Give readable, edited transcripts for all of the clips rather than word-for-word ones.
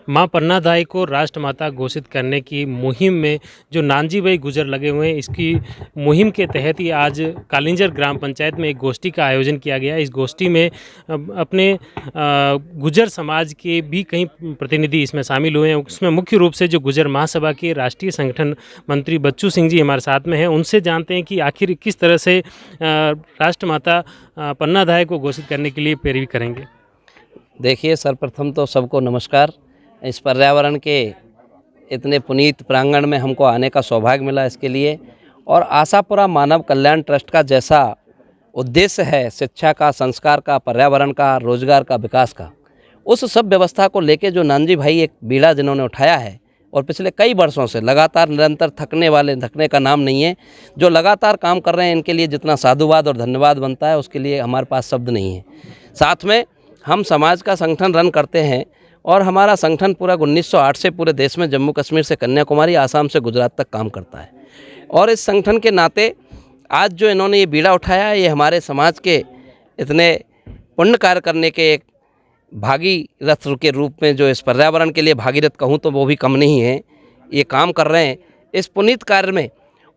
मां पन्ना दाई को राष्ट्रमाता घोषित करने की मुहिम में जो नानजी भाई गुजर लगे हुए हैं, इसकी मुहिम के तहत ही आज कालिंजर ग्राम पंचायत में एक गोष्ठी का आयोजन किया गया। इस गोष्ठी में अपने गुजर समाज के भी कई प्रतिनिधि इसमें शामिल हुए हैं। उसमें मुख्य रूप से जो गुजर महासभा के राष्ट्रीय संगठन मंत्री बच्चू सिंह जी हमारे साथ में हैं। उनसे जानते हैं कि आखिर किस तरह से राष्ट्रमाता पन्ना दाई को घोषित करने के लिए पैरवी करेंगे। देखिए, सर्वप्रथम तो सबको नमस्कार। इस पर्यावरण के इतने पुनीत प्रांगण में हमको आने का सौभाग्य मिला, इसके लिए। और आशापुरा मानव कल्याण ट्रस्ट का जैसा उद्देश्य है शिक्षा का, संस्कार का, पर्यावरण का, रोजगार का, विकास का, उस सब व्यवस्था को लेके जो नानजी भाई एक बीड़ा जिन्होंने उठाया है और पिछले कई वर्षों से लगातार निरंतर थकने का नाम नहीं है, जो लगातार काम कर रहे हैं, इनके लिए जितना साधुवाद और धन्यवाद बनता है उसके लिए हमारे पास शब्द नहीं है। साथ में हम समाज का संगठन रन करते हैं और हमारा संगठन पूरा 1908 से पूरे देश में जम्मू कश्मीर से कन्याकुमारी, आसाम से गुजरात तक काम करता है। और इस संगठन के नाते आज जो इन्होंने ये बीड़ा उठाया है, ये हमारे समाज के इतने पुण्य कार्य करने के एक भागीरथ के रूप में, जो इस पर्यावरण के लिए भागीरथ कहूँ तो वो भी कम नहीं है, ये काम कर रहे हैं इस पुनीत कार्य में।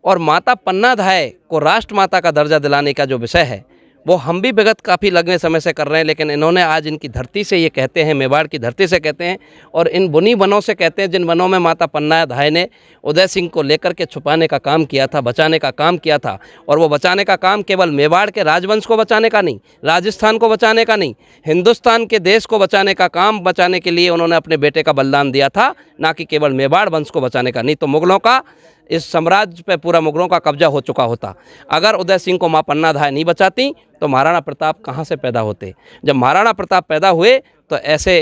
और माता पन्ना दाई को राष्ट्रमाता का दर्जा दिलाने का जो विषय है वो हम भी विगत काफ़ी लंबे समय से कर रहे हैं, लेकिन इन्होंने आज इनकी धरती से, ये कहते हैं मेवाड़ की धरती से कहते हैं, और इन बुनी वनों से कहते हैं जिन वनों में माता पन्ना दाई ने उदय सिंह को लेकर के छुपाने का काम किया था, बचाने का काम किया था। और वो बचाने का काम केवल मेवाड़ के राजवंश को बचाने का नहीं, राजस्थान को बचाने का नहीं, हिंदुस्तान के देश को बचाने का काम, बचाने के लिए उन्होंने अपने बेटे का बलिदान दिया था, ना कि केवल मेवाड़ वंश को बचाने का। नहीं तो मुगलों का, इस साम्राज्य पे पूरा मुगलों का कब्जा हो चुका होता। अगर उदय सिंह को मां पन्ना दाई नहीं बचाती तो महाराणा प्रताप कहाँ से पैदा होते। जब महाराणा प्रताप पैदा हुए तो ऐसे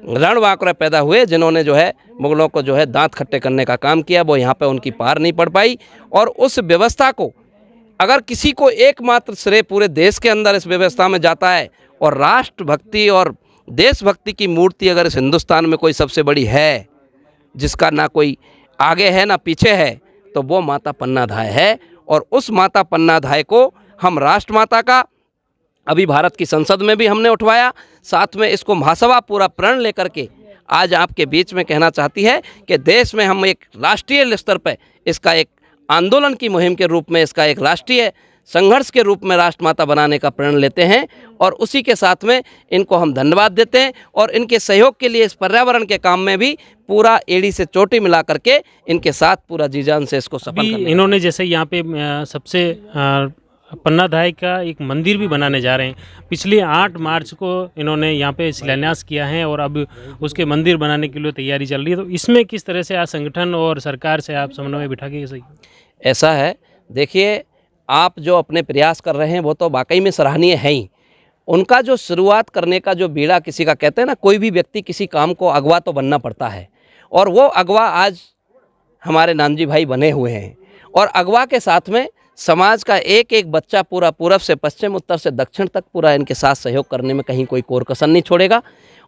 रणवांकुर पैदा हुए जिन्होंने जो है मुगलों को जो है दांत खट्टे करने का काम किया। वो यहाँ पे उनकी पार नहीं पड़ पाई। और उस व्यवस्था को अगर किसी को एकमात्र श्रेय पूरे देश के अंदर इस व्यवस्था में जाता है, और राष्ट्रभक्ति और देशभक्ति की मूर्ति अगर इस हिंदुस्तान में कोई सबसे बड़ी है, जिसका ना कोई आगे है ना पीछे है, तो वो माता पन्ना दाई है। और उस माता पन्ना दाई को हम राष्ट्रमाता का अभी भारत की संसद में भी हमने उठवाया। साथ में इसको महासभा पूरा प्रण लेकर के आज आपके बीच में कहना चाहती है कि देश में हम एक राष्ट्रीय स्तर पर इसका एक आंदोलन की मुहिम के रूप में, इसका एक राष्ट्रीय संघर्ष के रूप में राष्ट्रमाता बनाने का प्रण लेते हैं। और उसी के साथ में इनको हम धन्यवाद देते हैं और इनके सहयोग के लिए इस पर्यावरण के काम में भी पूरा एड़ी से चोटी मिला करके इनके साथ पूरा जी जान से इसको सफल करना। इन्होंने जैसे यहाँ पे सबसे पन्ना दाई का एक मंदिर भी बनाने जा रहे हैं। पिछले 8 मार्च को इन्होंने यहाँ पे शिलान्यास किया है और अब उसके मंदिर बनाने के लिए तैयारी चल रही है। तो इसमें किस तरह से आज संगठन और सरकार से आप समन्वय बिठा के सही? ऐसा है, देखिए, आप जो अपने प्रयास कर रहे हैं वो तो वाकई में सराहनीय है ही। उनका जो शुरुआत करने का जो बीड़ा किसी का, कहते हैं ना, कोई भी व्यक्ति किसी काम को अगवा तो बनना पड़ता है, और वो अगवा आज हमारे नानजी भाई बने हुए हैं। और अगवा के साथ में समाज का एक एक बच्चा पूरा पूरब से पश्चिम, उत्तर से दक्षिण तक पूरा इनके साथ सहयोग करने में कहीं कोई कोर कसर नहीं छोड़ेगा।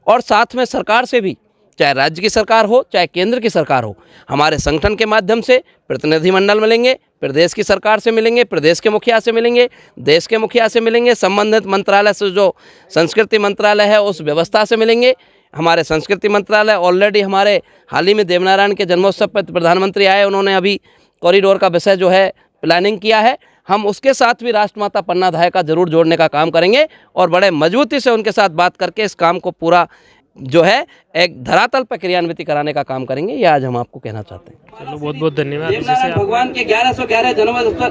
और साथ में सरकार से भी, चाहे राज्य की सरकार हो चाहे केंद्र की सरकार हो, हमारे संगठन के माध्यम से प्रतिनिधिमंडल मिलेंगे, प्रदेश की सरकार से मिलेंगे, प्रदेश के मुखिया से मिलेंगे, देश के मुखिया से मिलेंगे, संबंधित मंत्रालय से, जो संस्कृति मंत्रालय है उस व्यवस्था से मिलेंगे। हमारे संस्कृति मंत्रालय ऑलरेडी हमारे हाल ही में देवनारायण के जन्मोत्सव पर प्रधानमंत्री आए, उन्होंने अभी कॉरिडोर का विषय जो है प्लानिंग किया है। हम उसके साथ भी राष्ट्रमाता पन्ना दाई का जरूर जोड़ने का काम करेंगे और बड़े मजबूती से उनके साथ बात करके इस काम को पूरा जो है एक धरातल पर क्रियान्वित कराने का काम करेंगे। ये आज हम आपको कहना चाहते हैं। चलो, बहुत बहुत धन्यवाद। भगवान के 1111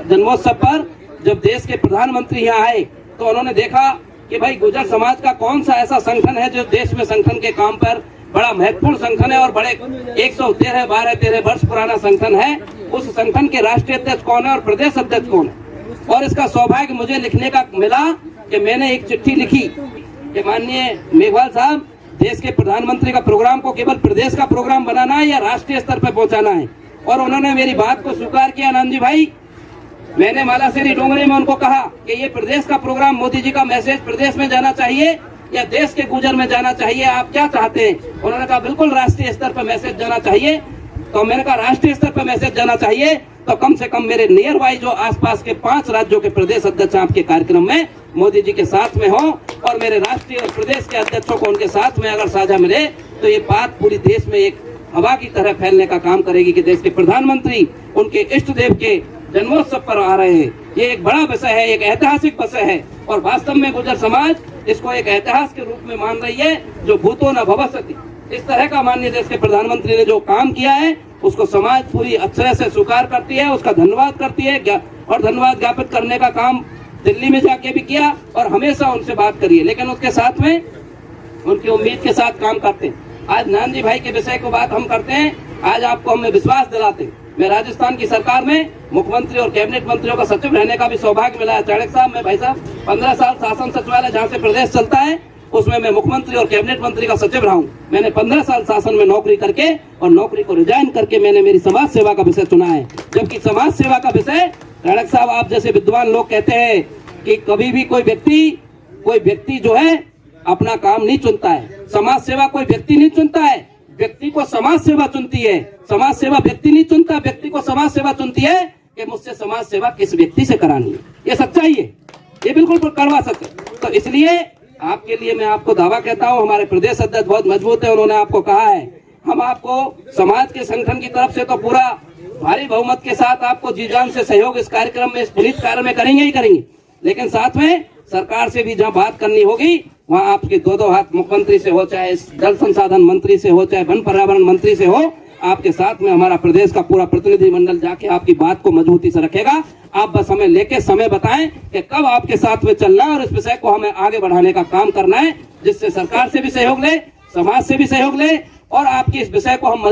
जन्मोत्सव पर जब देश के प्रधानमंत्री यहाँ आए तो उन्होंने देखा कि भाई गुजर समाज का कौन सा ऐसा संगठन है जो देश में संगठन के काम पर बड़ा महत्वपूर्ण संगठन है और बड़े 113 वर्ष पुराना संगठन है। उस संगठन के राष्ट्रीय अध्यक्ष कौन है और प्रदेश अध्यक्ष कौन है। और इसका सौभाग्य मुझे लिखने का मिला कि मैंने एक चिट्ठी लिखी कि माननीय मेघवाल साहब, देश के प्रधानमंत्री का प्रोग्राम को केवल प्रदेश का प्रोग्राम बनाना है या राष्ट्रीय स्तर पर पहुंचाना है। और उन्होंने मेरी बात को स्वीकार किया। नानजी भाई, मैंने मालासेरी डोंगरी में उनको कहा कि ये प्रदेश का प्रोग्राम, मोदी जी का मैसेज प्रदेश में जाना चाहिए या देश के गुजर में जाना चाहिए, आप क्या चाहते हैं। उन्होंने कहा बिल्कुल राष्ट्रीय स्तर पर मैसेज जाना चाहिए। तो मैंने कहा राष्ट्रीय स्तर पर मैसेज जाना चाहिए तो कम से कम मेरे नियर बाई जो आसपास के 5 राज्यों के प्रदेश अध्यक्ष आपके कार्यक्रम में मोदी जी के साथ में हो और और मेरे राष्ट्रीय और प्रदेश के अध्यक्षों को उनके साथ में अगर साझा मिले तो ये बात पूरी देश में एक हवा की तरह फैलने का काम करेगी कि देश के प्रधानमंत्री उनके इष्ट देव के जन्मोत्सव पर आ रहे हैं। ये एक बड़ा विषय है, एक ऐतिहासिक विषय है और वास्तव में गुर्जर समाज इसको एक ऐतिहासिक के रूप में मान रही है, जो भूतो न भविष्यति। इस तरह का माननीय देश के प्रधानमंत्री ने जो काम किया है उसको समाज पूरी अच्छे से स्वीकार करती है, उसका धन्यवाद करती है और धन्यवाद ज्ञापित करने का काम दिल्ली में जाके भी किया और हमेशा उनसे बात करिए, लेकिन उसके साथ में उनकी उम्मीद के साथ काम करते हैं। आज नानजी भाई के विषय को बात हम करते हैं, आज आपको हमें विश्वास दिलाते हैं। मैं राजस्थान की सरकार में मुख्यमंत्री और कैबिनेट मंत्रियों का सचिव रहने का भी सौभाग्य मिला है। चाणक्य साहब, मैं भाई साहब 15 साल शासन सचिवालय जहाँ से प्रदेश चलता है उसमें मैं मुख्यमंत्री और कैबिनेट मंत्री का सचिव रहा हूँ। मैंने 15 साल शासन में नौकरी करके और नौकरी को रिजाइन करके मैंने मेरी समाज सेवा का विषय चुना है। जबकि समाज सेवा का विषय चाणक्य साहब, आप जैसे विद्वान लोग कहते हैं कि कभी भी कोई व्यक्ति जो है अपना काम नहीं चुनता है। समाज सेवा कोई व्यक्ति नहीं चुनता है, व्यक्ति को समाज सेवा चुनती है। समाज सेवा व्यक्ति नहीं चुनता, व्यक्ति को समाज सेवा चुनती है कि मुझसे समाज सेवा किस व्यक्ति से करानी है। ये सच्चाई है, ये बिल्कुल कड़वा सच है। तो इसलिए आपके लिए मैं आपको दावा कहता हूँ, हमारे प्रदेश अध्यक्ष बहुत मजबूत है, उन्होंने आपको कहा है हम आपको समाज के संगठन की तरफ से तो पूरा भारी बहुमत के साथ आपको जी जान से सहयोग इस कार्यक्रम में, इस पुनीत कार्य में करेंगे ही करेंगे, लेकिन साथ में सरकार से भी जहाँ बात करनी होगी वहाँ आपके दो हाथ मुख्यमंत्री से हो, चाहे जल संसाधन मंत्री से हो, चाहे वन पर्यावरण मंत्री से हो, आपके साथ में हमारा प्रदेश का पूरा प्रतिनिधिमंडल जाके आपकी बात को मजबूती से रखेगा। आप बस हमें लेके समय बताएं कि कब आपके साथ में चलना है और इस विषय को हमें आगे बढ़ाने का काम करना है, जिससे सरकार से भी सहयोग ले, समाज से भी सहयोग ले और आपकी इस विषय को हम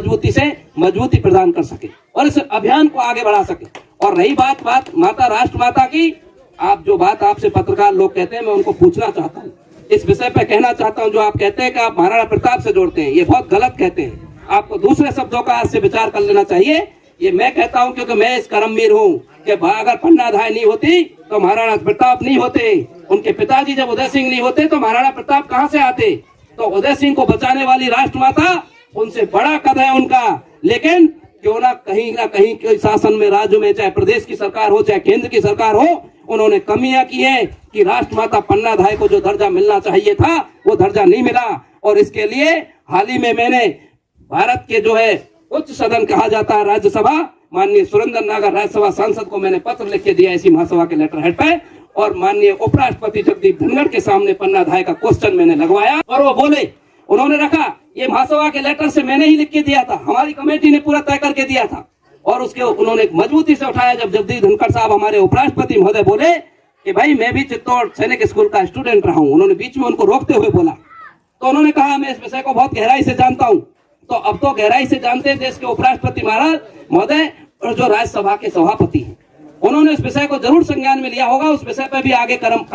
मजबूती प्रदान कर सके और इस अभियान को आगे बढ़ा सके। और रही बात माता राष्ट्र माता की, आप जो बात आपसे पत्रकार लोग कहते हैं, मैं उनको पूछना चाहता हूँ, इस विषय पे कहना चाहता हूँ। जो आप कहते हैं कि आप महाराणा प्रताप से जोड़ते हैं, ये बहुत गलत कहते हैं। आपको दूसरे शब्दों का आज से विचार कर लेना चाहिए। ये मैं कहता हूँ क्योंकि मैं इस कर्मवीर हूँ कि अगर पन्नाधाय नहीं होती तो महाराणा प्रताप नहीं होते, उनके पिताजी जब उदय सिंह नहीं होते तो महाराणा प्रताप कहाँ से आते। तो उदय सिंह को बचाने वाली राष्ट्रमाता, उनसे बड़ा कद है उनका, लेकिन क्यों ना कहीं कोई शासन में, राज्य में, चाहे प्रदेश की सरकार हो चाहे केंद्र की सरकार हो, उन्होंने कमियां की है कि राष्ट्रमाता पन्नाधाय को जो दर्जा मिलना चाहिए था वो दर्जा नहीं मिला। और इसके लिए हाल ही में मैंने भारत के जो है उच्च सदन कहा जाता है राज्यसभा, माननीय सुरेंद्र नागर राज्यसभा सांसद को मैंने पत्र लिख के दिया इसी महासभा के लेटर हेड पे, और माननीय उपराष्ट्रपति जगदीप धनखड़ के सामने पन्नाधाय का क्वेश्चन मैंने लगवाया और वो बोले, उन्होंने रखा ये महासभा के लेटर से मैंने ही लिख के दिया था, हमारी कमेटी ने पूरा तय करके दिया था। और उसके उन्होंने मजबूती से उठाया जब जगदीप धनखड़ साहब हमारे उपराष्ट्रपति महोदय बोले कि भाई मैं भी चित्तौड़ सैनिक स्कूल का स्टूडेंट रहा हूं, उन्होंने बीच में उनको रोकते हुए बोला, तो उन्होंने कहा मैं इस विषय को बहुत गहराई से जानता हूं। तो अब तो गहराई से जानते हैं देश के उपराष्ट्रपति महाराज महोदय और जो राज्यसभा के सभापति हैं, उन्होंने इस विषय को जरूर संज्ञान में लिया होगा, उस विषय पर भी आगे काम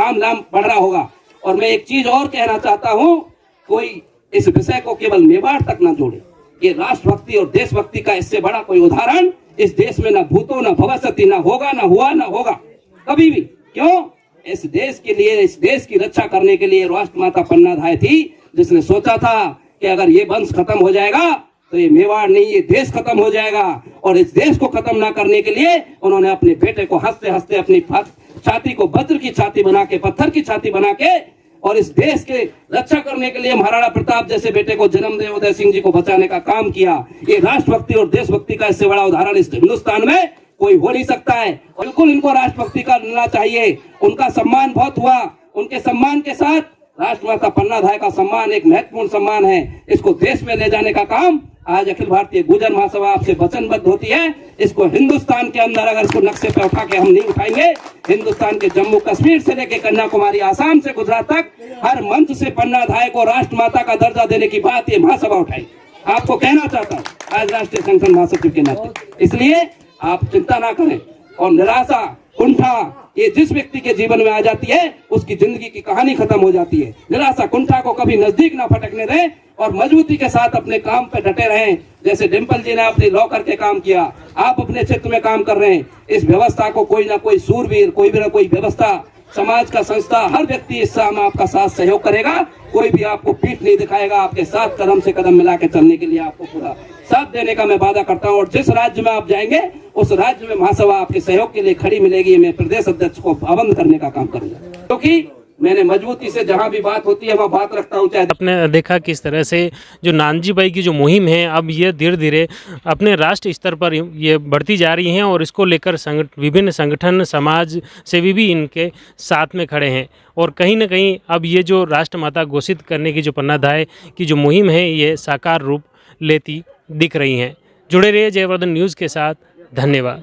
बढ़ रहा होगा। और मैं एक चीज और कहना चाहता हूँ, कोई इस विषय को केवल मेवाड़ तक न जोड़े। ये राष्ट्रभक्ति और देशभक्ति का इससे बड़ा कोई उदाहरण इस देश में न भूतो न भविष्यति, न होगा, न हुआ, न होगा कभी भी। क्यों? इस देश के लिए, इस देश की रक्षा करने के लिए राष्ट्रमाता पन्नाधाय थी, जिसने सोचा था कि अगर ये वंश खत्म हो जाएगा तो ये मेवाड़ नहीं, ये देश खत्म हो जाएगा। और इस देश को खत्म ना करने के लिए उन्होंने अपने बेटे को हंसते हंसते अपनी छाती को वज्र की छाती बना के, पत्थर की छाती बना के, और इस देश के रक्षा करने के लिए महाराणा प्रताप जैसे बेटे को जन्म दे उदय सिंह जी को बचाने का काम किया। ये राष्ट्रभक्ति और देशभक्ति का इससे बड़ा उदाहरण इस हिंदुस्तान में कोई हो नहीं सकता है। बिल्कुल इनको राष्ट्रभक्ति का मिलना चाहिए। उनका सम्मान बहुत हुआ, उनके सम्मान के साथ राष्ट्रमाता पन्नाधाय का सम्मान एक महत्वपूर्ण सम्मान है। इसको देश में ले जाने का काम आज अखिल भारतीय गुर्जर महासभा आपसे वचनबद्ध होती है। इसको हिंदुस्तान के अंदर अगर इसको नक्शे पे उठा के हम नहीं उठाएंगे, हिंदुस्तान के जम्मू कश्मीर से लेकर कन्याकुमारी, आसाम से गुजरात तक हर मंच से पन्नाधाय को राष्ट्रमाता का दर्जा देने की बात ये महासभा उठाई। आपको कहना चाहता हूँ आज राष्ट्रीय संगठन महासचिव के नाते। इसलिए आप चिंता ना करें और निराशा, कुंठा ये जिस व्यक्ति के जीवन में आ जाती है उसकी जिंदगी की कहानी खत्म हो जाती है। निराशा, कुंठा को कभी नजदीक ना फटकने दें और मजबूती के साथ अपने काम पे डटे रहें। जैसे डिम्पल जी ने अपने लॉ करके काम किया, आप अपने क्षेत्र में काम कर रहे हैं। इस व्यवस्था को कोई ना कोई सूरवीर, कोई भी ना कोई व्यवस्था, समाज का संस्था, हर व्यक्ति इस काम में आपका साथ सहयोग करेगा। कोई भी आपको पीठ नहीं दिखाएगा। आपके साथ कदम से कदम मिला के चलने के लिए आपको पूरा साथ देने का मैं वादा करता हूं। और जिस राज्य में आप जाएंगे उस राज्य में महासभा आपके सहयोग के लिए खड़ी मिलेगी। मैं प्रदेश अध्यक्ष को पाबंद करने का काम करूंगा, क्योंकि मैंने मजबूती से जहां भी बात होती है वहां बात रखता हूं, चाहे आपने देखा किस तरह से जो नानजी भाई की जो मुहिम है अब ये धीरे धीरे अपने राष्ट्र स्तर पर ये बढ़ती जा रही हैं और इसको लेकर विभिन्न संगठन समाज सेवी भी इनके साथ में खड़े हैं और कहीं ना कहीं अब ये जो राष्ट्रमाता घोषित करने की जो पन्ना दाय की जो मुहिम है ये साकार रूप लेती दिख रही हैं। जुड़े रहिए जयवर्धन न्यूज़ के साथ। धन्यवाद।